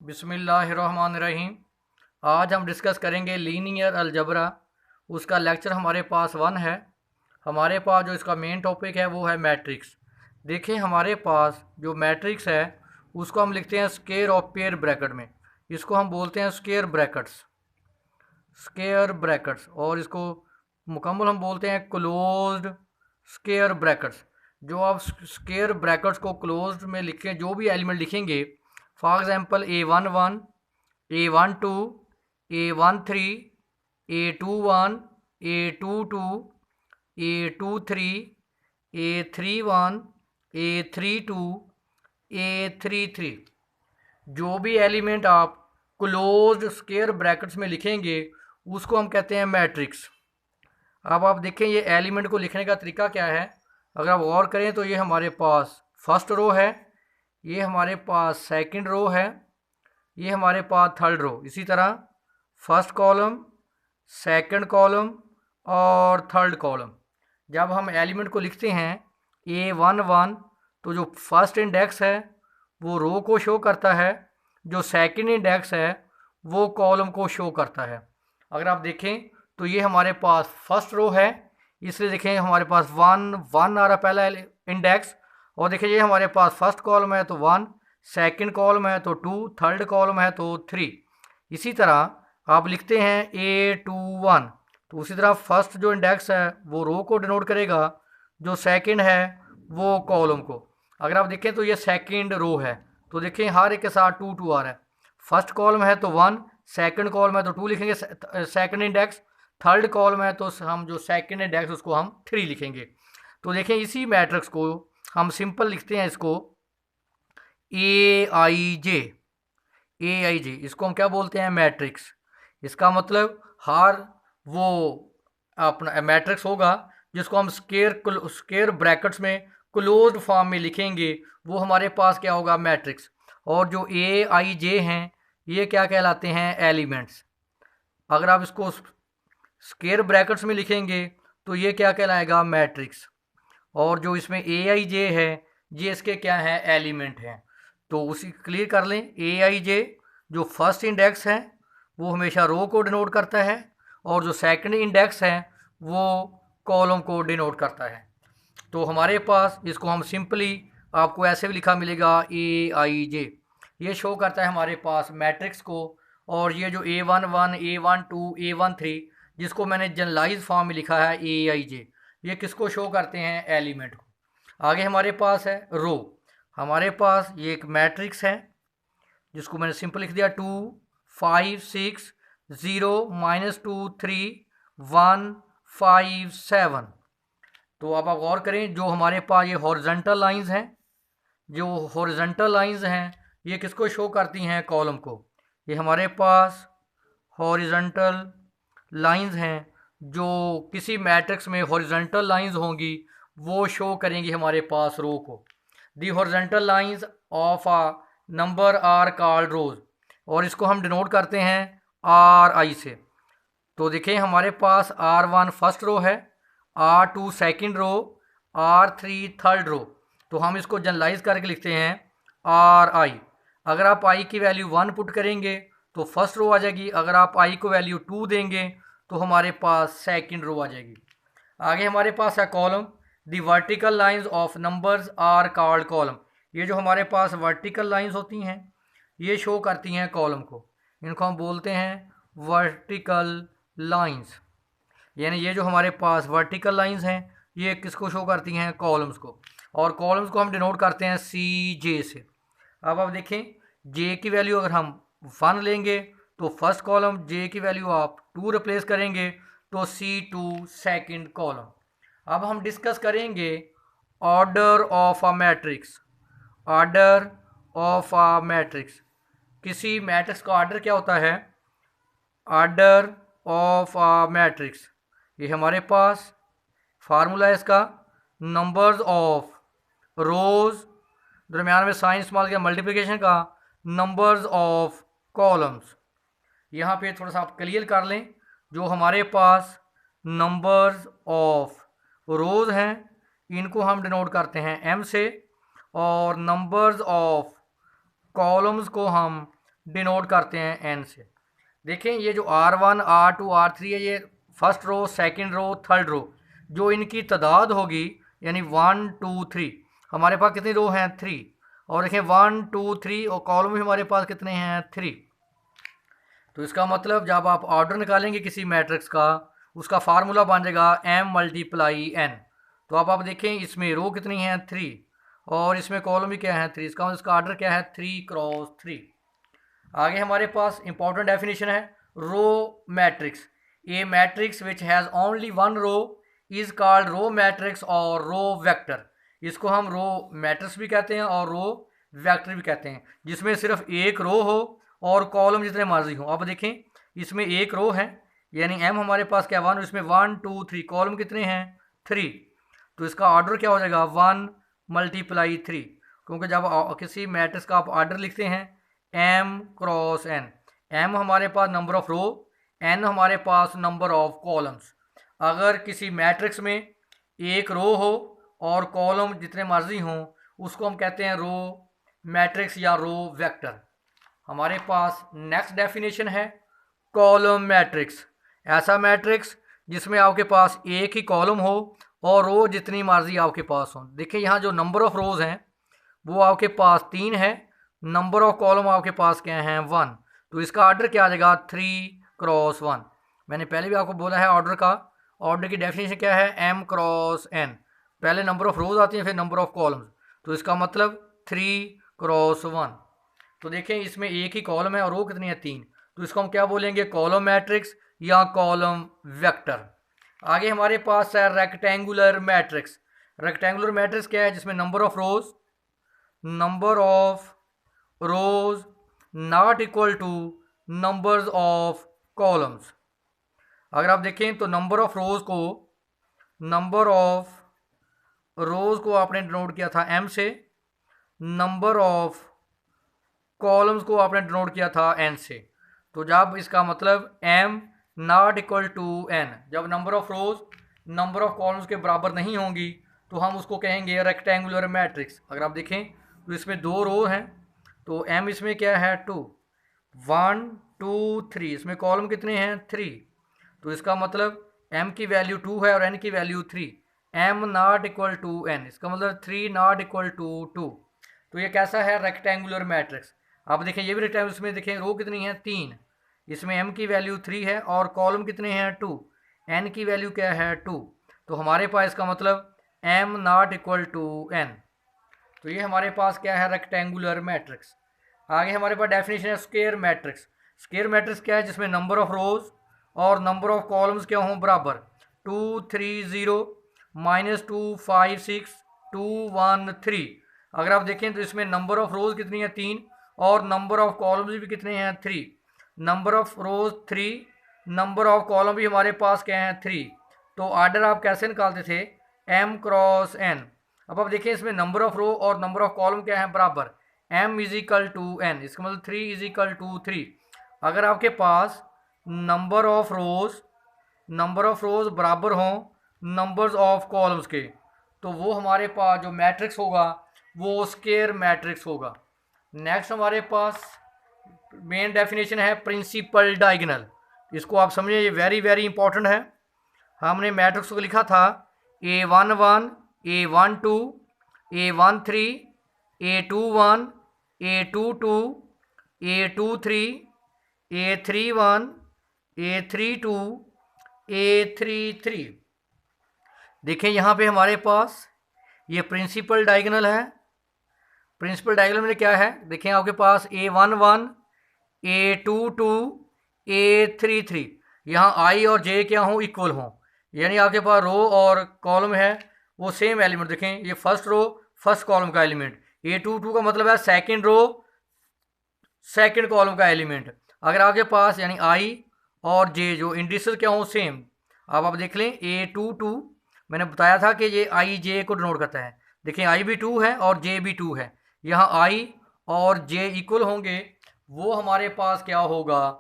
बिस्मिल्लाहिर्रहमानिर्रहीम। आज हम डिस्कस करेंगे लीनियर अलजबरा। उसका लेक्चर हमारे पास 1 है। हमारे पास जो इसका मेन टॉपिक है वो है मैट्रिक्स। देखिए हमारे पास जो मैट्रिक्स है उसको हम लिखते हैं स्क्वायर ऑफ पेयर ब्रैकेट में। इसको हम बोलते हैं स्क्वायर ब्रैकेट्स और इसको मुकम्मल हम बोलते हैं क्लोज्ड स्क्वायर ब्रैकेट्स। जो आप स्क्वायर ब्रैकेट्स को क्लोज्ड में लिखें, जो भी एलिमेंट लिखेंगे, for example A11, A12, A13, A21, A22, A23, A31, A32, A33, जो भी एलिमेंट आप क्लोज्ड स्क्वायर ब्रैकेट्स में लिखेंगे उसको हम कहते हैं मैट्रिक्स। अब आप देखें ये एलिमेंट को लिखने का तरीका क्या है। अगर आप गौर करें तो ये हमारे पास फर्स्ट रो है, ये हमारे पास सेकंड रो है, ये हमारे पास थर्ड रो। इसी तरह फर्स्ट कॉलम, सेकंड कॉलम और थर्ड कॉलम। जब हम एलिमेंट को लिखते हैं A11 तो जो फर्स्ट इंडेक्स है वो रो को शो करता है, जो सेकंड इंडेक्स है वो कॉलम को शो करता है। अगर आप देखें तो ये हमारे पास फर्स्ट रो है, इसलिए देखें हमारे पास 1 आ रहा पहला इंडेक्स। और देखिए ये हमारे पास फर्स्ट कॉलम है तो 1, सेकंड कॉलम है तो 2, थर्ड कॉलम है तो 3। इसी तरह आप लिखते हैं A21 तो उसी तरह फर्स्ट जो इंडेक्स है वो रो को डिनोट करेगा, जो सेकंड है वो कॉलम को। अगर आप देखें तो ये सेकंड रो है तो देखें हर एक के साथ 2 2 आ रहा है। फर्स्ट कॉलम है तो 1, सेकंड कॉलम है तो 2 लिखेंगे सेकंड इंडेक्स, थर्ड कॉलम है तो हम जो सेकंड इंडेक्स उसको हम 3 लिखेंगे। तो देखें इसी मैट्रिक्स को हम सिंपल लिखते हैं, इसको ए आई जे। इसको हम क्या बोलते हैं? मैट्रिक्स। इसका मतलब हर वो अपना मैट्रिक्स होगा जिसको हम स्क्वायर ब्रैकेट्स में क्लोज्ड फॉर्म में लिखेंगे वो हमारे पास क्या होगा? मैट्रिक्स। और जो A I J हैं ये क्या कहलाते हैं? एलिमेंट्स। अगर आप इसको स्क्वायर ब्रैकेट्स में लिखेंगे तो ये क्या कहलाएगा? मैट्रिक्स। और जो इसमें A I J है ये इसके क्या है? एलिमेंट हैं। तो उसी क्लियर कर लें, A I J जो फर्स्ट इंडेक्स है वो हमेशा रो को डिनोट करता है और जो सेकंड इंडेक्स है वो कॉलम को डिनोट करता है। तो हमारे पास इसको हम सिंपली आपको ऐसे भी लिखा मिलेगा A I J। ये शो करता है हमारे पास मैट्रिक्स को। और ये जो A11, A12, A13 जिसको मैंने जनरलाइज फॉर्म में लिखा है A I J, ये किसको शो करते हैं? एलिमेंट को। आगे हमारे पास है रो। हमारे पास ये एक मैट्रिक्स है जिसको मैंने सिंपल लिख दिया 2 5 6 0 -2 3 1 5 7। तो अब आप गौर करें, जो हमारे पास ये हॉरिजॉन्टल लाइंस हैं, जो हॉरिजॉन्टल लाइंस हैं ये किसको शो करती हैं? कॉलम को। ये हमारे पास हॉरिजॉन्टल लाइंस हैं, जो किसी मैट्रिक्स में हॉरिजॉन्टल लाइंस होंगी वो शो करेंगी हमारे पास रो को। The horizontal lines of a number are called rows, और इसको हम डिनोट करते हैं RI से। तो देखें हमारे पास R1 फर्स्ट रो है, R2 second row, R3 third row. तो हम इसको जनरलाइज करके लिखते हैं RI। अगर आप I की वैल्यू 1 पुट करेंगे तो फर्स्ट रो आ जाएगी, अगर आप I को वैल्यू 2 देंगे तो हमारे पास सेकंड रो आ जाएगी। आगे हमारे पास है column. The vertical lines of numbers are called column. ये जो हमारे पास वर्टिकल लाइंस होती हैं ये शो करती हैं कॉलम को, इनको हम बोलते हैं वर्टिकल लाइंस। यानी ये जो हमारे पास वर्टिकल लाइंस हैं ये किसको शो करती हैं? कॉलम्स को। और कॉलम्स को हम डिनोट करते हैं CJ से। अब आप देखें J की वैल्यू अगर हम 1 लेंगे तो फर्स्ट कॉलम, J की वैल्यू आप 2 रिप्लेस करेंगे तो C2 सेकंड कॉलम। अब हम डिस्कस करेंगे order of a matrix. Order of a matrix, किसी मैट्रिक्स का ऑर्डर क्या होता है? ऑर्डर ऑफ अ मैट्रिक्स, ये हमारे पास फार्मूला है इसका, नंबर्स ऑफ रोज दरम्यान में साइन इस्तेमाल किया मल्टीप्लिकेशन का, नंबर्स ऑफ कॉलम्स। यहाँ पे थोड़ा सा आप क्लियर कर लें, जो हमारे पास नंबर्स ऑफ रोज हैं इनको हम डिनोट करते हैं M से, और नंबर्स ऑफ कॉलम्स को हम डिनोट करते हैं एन से। देखें ये जो R1 R2 R3 है, ये first row, second row, third row, जो इनकी तादाद होगी यानी 1 2 3, हमारे पास कितनी रो हैं 3, और देखें 1 2 3 और कॉलम भी हमारे पास कितने हैं 3। तो इसका मतलब जब आप ऑर्डर निकालेंगे किसी मैट्रिक्स का, उसका फार्मूला बन जाएगा m मल्टीप्लाई n। तो अब आप देखें इसमें रो कितनी हैं 3 और इसमें कॉलम भी क्या है 3, इसका मतलब इसका ऑर्डर क्या है 3 क्रॉस 3। आगे हमारे पास इंपॉर्टेंट डेफिनेशन है row matrix. A matrix which has only one row is called row matrix और रो वेक्टर। इसको हम रो मैट्रिक्स भी कहते हैं और रो वेक्टर भी कहते हैं, जिसमें सिर्फ एक रो हो और कॉलम जितने मर्जी हो। अब देखें इसमें एक रो है यानी m हमारे पास क्या 1, इसमें 1 2 3, कॉलम कितने हैं 3, तो इसका ऑर्डर क्या हो जाएगा 1 मल्टीप्लाई 3, क्योंकि जब किसी मैट्रिक्स का आप ऑर्डर लिखते हैं m क्रॉस n, m हमारे पास नंबर ऑफ रो, n हमारे पास नंबर ऑफ कॉलम्स। अगर किसी मैट्रिक्स में एक रो हो और कॉलम जितने मर्जी हों उसको हम कहते हैं रो मैट्रिक्स या रो वेक्टर। हमारे पास नेक्स्ट डेफिनेशन है कॉलम मैट्रिक्स। ऐसा मैट्रिक्स जिसमें आपके पास एक ही कॉलम हो और रो जितनी मर्जी आपके पास हो। देखिए यहाँ जो नंबर ऑफ रोज हैं वो आपके पास 3 है, नंबर ऑफ कॉलम आपके पास क्या हैं 1, तो इसका ऑर्डर क्या आ जाएगा 3 क्रॉस 1। मैंने पहले भी आपको बोला है ऑर्डर का, ऑर्डर की डेफिनेशन क्या है m क्रॉस n, पहले नंबर ऑफ रोज आती हैं फिर नंबर ऑफ कॉलम्स, तो इसका मतलब 3 क्रॉस 1। तो देखें इसमें एक ही कॉलम है और रो कितनी है 3, तो इसको हम क्या बोलेंगे कॉलम मैट्रिक्स या कॉलम वेक्टर। आगे हमारे पास है रेक्टेंगुलर मैट्रिक्स। रेक्टेंगुलर मैट्रिक्स क्या है जिसमें number of rose not equal two numbers of columns. अगर आप देखें तो नंबर ऑफ रोज को आपने डिनोट किया था m से, नंबर ऑफ कॉलम्स को आपने डिनोट किया था n से। तो जब इसका मतलब m not equal to n, जब number of rows number of columns के बराबर नहीं होंगी तो हम उसको कहेंगे रेक्टेंगुलर मैट्रिक्स। अगर आप देखें तो इसमें 2 रो हैं, तो m इसमें क्या है 2, 1 2 3, इसमें कॉलम कितने हैं 3, तो इसका मतलब m की वैल्यू 2 है और n की value 3, m not equal to n, इसका मतलब 3 नॉट इक्वल टू 2। तो ये कैसा है रेक्टेंगुलर मैट्रिक्स। आप देखें ये भी रेक्टेंगुलर, इसमें देखें रो कितनी है 3, इसमें m की वैल्यू 3 है और कॉलम कितने हैं 2, n की वैल्यू क्या है 2, तो हमारे पास इसका मतलब m not equal to n। तो ये हमारे पास क्या है रेक्टेंगुलर मैट्रिक्स। आगे हमारे पास डेफिनेशन है स्क्वायर मैट्रिक्स। स्क्वायर मैट्रिक्स क्या है जिसमें नंबर ऑफ रोज और नंबर ऑफ कॉलम्स क्या हों बराबर, 2 3 0 -2 5 6 2 1 3। अगर आप देखें तो इसमें नंबर ऑफ रोज कितनी है 3 और नंबर ऑफ कॉलम्स भी कितने हैं 3, number of rose 3, number of column भी हमारे पास क्या है 3। तो ऑर्डर आप कैसे निकालते थे m क्रॉस n। अब आप देखिए इसमें नंबर ऑफ रो और नंबर ऑफ कॉलम क्या है बराबर, m is equal to n, इसका मतलब 3 इज इक्वल टू 3। अगर आपके पास नंबर ऑफ रोज बराबर हों नंबर्स ऑफ कॉलम्स के, तो वो हमारे पास जो मैट्रिक्स होगा वो स्क्वायर मैट्रिक्स होगा। नेक्स्ट हमारे पास मेन डेफिनेशन है प्रिंसिपल डायगोनल। इसको आप समझिए, ये वेरी वेरी इंपॉर्टेंट है। हमने मैट्रिक्स को लिखा था A11 A12 A13 A21 A22 A23 A31 A32 A33। देखें यहाँ पे हमारे पास ये प्रिंसिपल डायगोनल है। प्रिंसिपल डायगोनल में क्या है, देखें आपके पास A11 A22 A33, यहाँ I और J क्या हों इक्वल हों, यानी आपके पास रो और कॉलम है वो सेम एलिमेंट। देखें ये फर्स्ट रो फर्स्ट कॉलम का एलिमेंट, A22 का मतलब है सेकंड रो सेकंड कॉलम का एलिमेंट। अगर आपके पास यानी I और J जो इंडिसेस क्या हों सेम, अब आप देख लें A22 मैंने बताया था कि ये I J को डिनोट करता है। देखें I भी 2 है और J भी 2 है, यहाँ I और J इक्वल होंगे, वो हमारे पास क्या होगा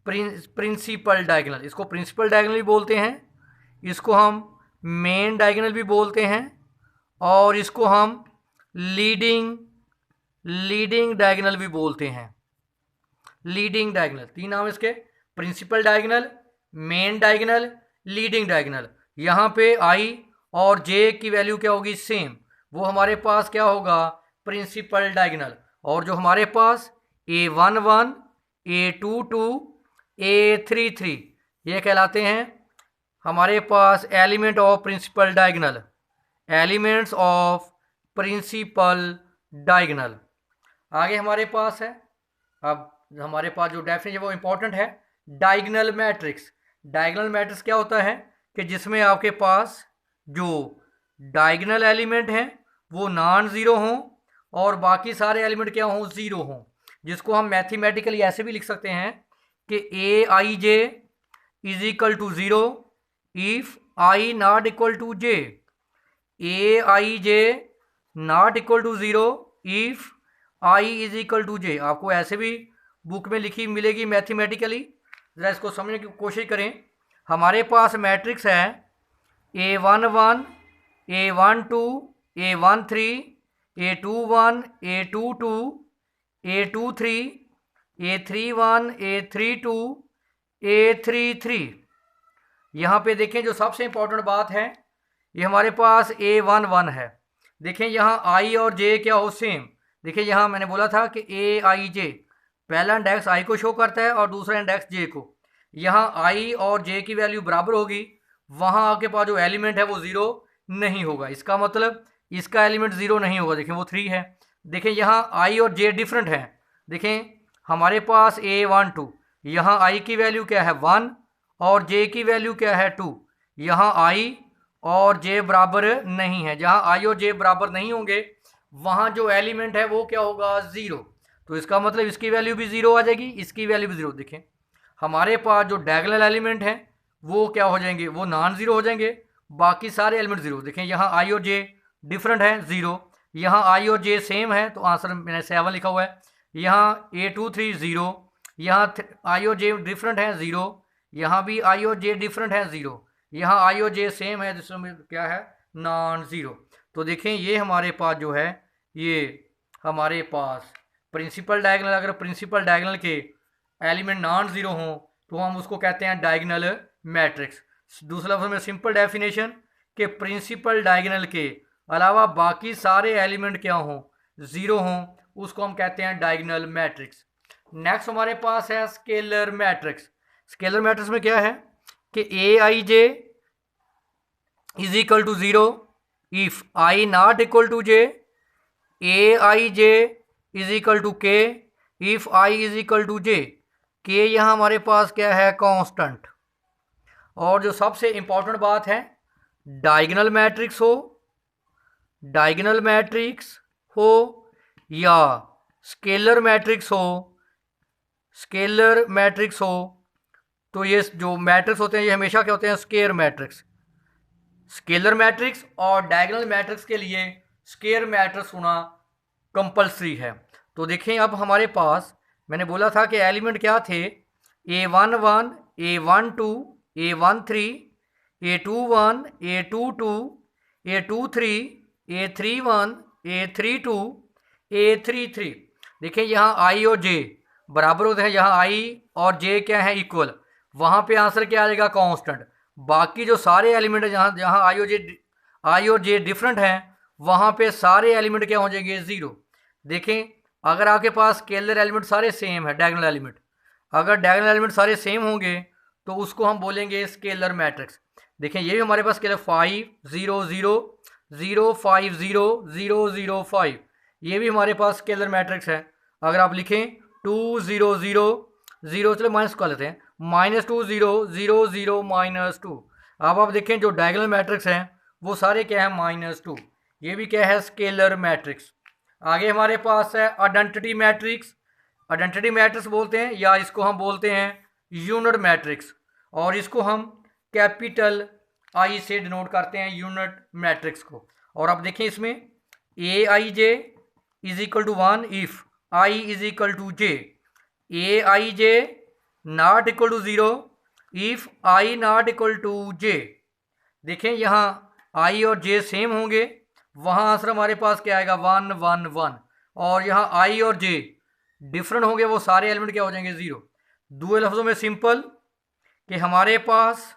प्रिंसिपल डायगोनल। इसको प्रिंसिपल डायगोनल भी बोलते हैं, इसको हम मेन डायगोनल भी बोलते हैं और इसको हम लीडिंग डायगोनल भी बोलते हैं। Leading diagonal. तीन नाम इसके, principal diagonal, main diagonal, leading diagonal. यहाँ पे आई और जे की वैल्यू क्या होगी, सेम, वो हमारे पास क्या होगा, प्रिंसिपल डायगोनल। और जो हमारे पास A11, A22, A33 ये कहलाते हैं हमारे पास element of principal diagonal, elements of principal diagonal. आगे हमारे पास है, अब हमारे पास जो डेफिनेशन है वो इंपॉर्टेंट है, डायगोनल मैट्रिक्स। डायगोनल मैट्रिक्स क्या होता है कि जिसमें आपके पास जो डायगोनल एलिमेंट हैं वो नॉन ज़ीरो हों और बाकी सारे एलिमेंट क्या हों, ज़ीरो हों, जिसको हम मैथमेटिकली ऐसे भी लिख सकते हैं कि AIJ is equal to zero if I not equal to J। AIJ not equal to zero if I is equal to J। आपको ऐसे भी बुक में लिखी मिलेगी मैथमेटिकली, ज़रा इसको समझने की कोशिश करें। हमारे पास मैट्रिक्स है A11, A12, A13, A21, A22, A23, A31, A32, A33। यहाँ पे देखें जो सबसे इंपॉर्टेंट बात है, ये हमारे पास A11 है। देखें यहाँ I और J क्या हो, सेम। देखिए यहाँ मैंने बोला था कि AIJ पहला इंडेक्स I को शो करता है और दूसरा इंडेक्स J को। यहाँ I और J की वैल्यू बराबर होगी, वहाँ आपके पास जो एलिमेंट है वो ज़ीरो नहीं होगा। इसका मतलब इसका एलिमेंट ज़ीरो नहीं होगा। देखें वो 3 है। देखें यहाँ I और J डिफरेंट हैं। देखें हमारे पास A12, यहाँ I की वैल्यू क्या है 1 और J की वैल्यू क्या है 2। यहाँ I और J बराबर नहीं है। जहाँ I और J बराबर नहीं होंगे वहाँ जो एलिमेंट है वो क्या होगा, ज़ीरो। तो इसका मतलब इसकी वैल्यू भी ज़ीरो आ जाएगी, इसकी वैल्यू भी ज़ीरो। देखें हमारे पास जो डायगोनल एलिमेंट हैं वो क्या हो जाएंगे, वो नॉन ज़ीरो हो जाएंगे, बाकी सारे एलिमेंट ज़ीरो। देखें यहाँ I और J डिफरेंट है, ज़ीरो। यहाँ I और J सेम है तो आंसर मैंने 7 लिखा हुआ है। यहाँ A23 ज़ीरो, यहाँ I और J डिफरेंट है, ज़ीरो। यहाँ भी I और J डिफरेंट है, ज़ीरो। यहाँ I और J सेम है जिसमें क्या है, नॉन ज़ीरो। तो देखें ये हमारे पास जो है, ये हमारे पास प्रिंसिपल डायगोनल, अगर प्रिंसिपल डायगोनल के एलिमेंट नॉन ज़ीरो हों तो हम उसको कहते हैं डायगोनल मैट्रिक्स। दूसरा लफ्ज़ में सिंपल डेफिनेशन कि प्रिंसिपल डायगोनल के अलावा बाकी सारे एलिमेंट क्या हों, ज़ीरो हों, उसको हम कहते हैं डायगोनल मैट्रिक्स। नेक्स्ट हमारे पास है स्केलर मैट्रिक्स। स्केलर मैट्रिक्स में क्या है कि AIJ is equal to zero if I not equal to J। AIJ is equal to K if I is equal to J। K यहाँ हमारे पास क्या है, कांस्टेंट। और जो सबसे इंपॉर्टेंट बात है, डायगोनल मैट्रिक्स हो, डायगोनल मैट्रिक्स हो या स्केलर मैट्रिक्स हो, स्केलर मैट्रिक्स हो, तो ये जो मैट्रिक्स होते हैं ये हमेशा क्या होते हैं, स्केयर मैट्रिक्स। स्केलर मैट्रिक्स और डायगोनल मैट्रिक्स के लिए स्केयर मैट्रिक्स होना कंपलसरी है। तो देखें अब हमारे पास मैंने बोला था कि एलिमेंट क्या थे, A11, A12, A13, A21, A22, A23, A31, A32, A33। देखिए यहाँ I और J बराबर होते हैं, यहाँ I और J क्या है, इक्वल, वहाँ पे आंसर क्या आ जाएगा, कांस्टेंट। बाकी जो सारे एलिमेंट है जहाँ जहाँ I और J डिफरेंट हैं वहाँ पे सारे एलिमेंट क्या हो जाएंगे, ज़ीरो। देखें अगर आपके पास स्केलर एलिमेंट सारे सेम है, डायगोनल एलिमेंट, अगर डायगोनल एलिमेंट सारे सेम होंगे तो उसको हम बोलेंगे स्केलर मैट्रिक्स। देखें ये भी हमारे पास स्केलर 5 0 0 0 5 0 0 0 5, ये भी हमारे पास स्केलर मैट्रिक्स है। अगर आप लिखें 2 0 0 0, चलो माइनस कर लेते हैं, -2 0 0 0 -2। अब आप देखें जो डायगोनल मैट्रिक्स हैं वो सारे क्या है, -2। ये भी क्या है, स्केलर मैट्रिक्स। आगे हमारे पास है आइडेंटिटी मैट्रिक्स। आइडेंटिटी मैट्रिक्स बोलते हैं या इसको हम बोलते हैं यूनिट मैट्रिक्स, और इसको हम कैपिटल I से डिनोट करते हैं यूनिट मैट्रिक्स को। और अब देखें इसमें AIJ is equal to 1 if I is equal to J। AIJ not equal to 0 if I not equal to J। देखें यहाँ I और J सेम होंगे, वहाँ आंसर हमारे पास क्या आएगा, 1 1 1। और यहाँ I और J डिफरेंट होंगे वो सारे एलिमेंट क्या हो जाएंगे, ज़ीरो। दूसरे लफ्ज़ों में सिंपल कि हमारे पास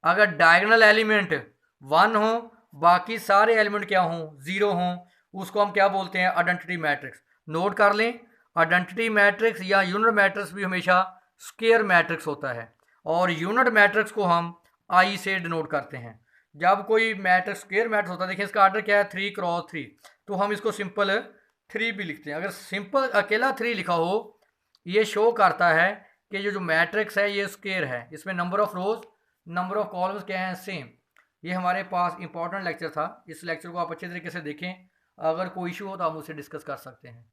अगर डायगोनल एलिमेंट 1 हो, बाकी सारे एलिमेंट क्या हों, ज़ीरो हों, उसको हम क्या बोलते हैं, आइडेंटिटी मैट्रिक्स। नोट कर लें, आइडेंटिटी मैट्रिक्स या यूनिट मैट्रिक्स भी हमेशा स्क्वायर मैट्रिक्स होता है, और यूनिट मैट्रिक्स को हम आई से डिनोट करते हैं। जब कोई मैट्रिक्स स्क्वायर मैट्रिक्स होता है, देखिए इसका आर्डर क्या है, 3×3, तो हम इसको सिंपल 3 भी लिखते हैं। अगर सिंपल अकेला 3 लिखा हो, ये शो करता है कि जो मैट्रिक्स है ये स्क्वायर है, इसमें number of rows number of columns क्या हैं, सेम। ये हमारे पास इंपॉर्टेंट लेक्चर था, इस लेक्चर को आप अच्छे तरीके से देखें। अगर कोई इशू हो तो आप मुझसे डिस्कस कर सकते हैं।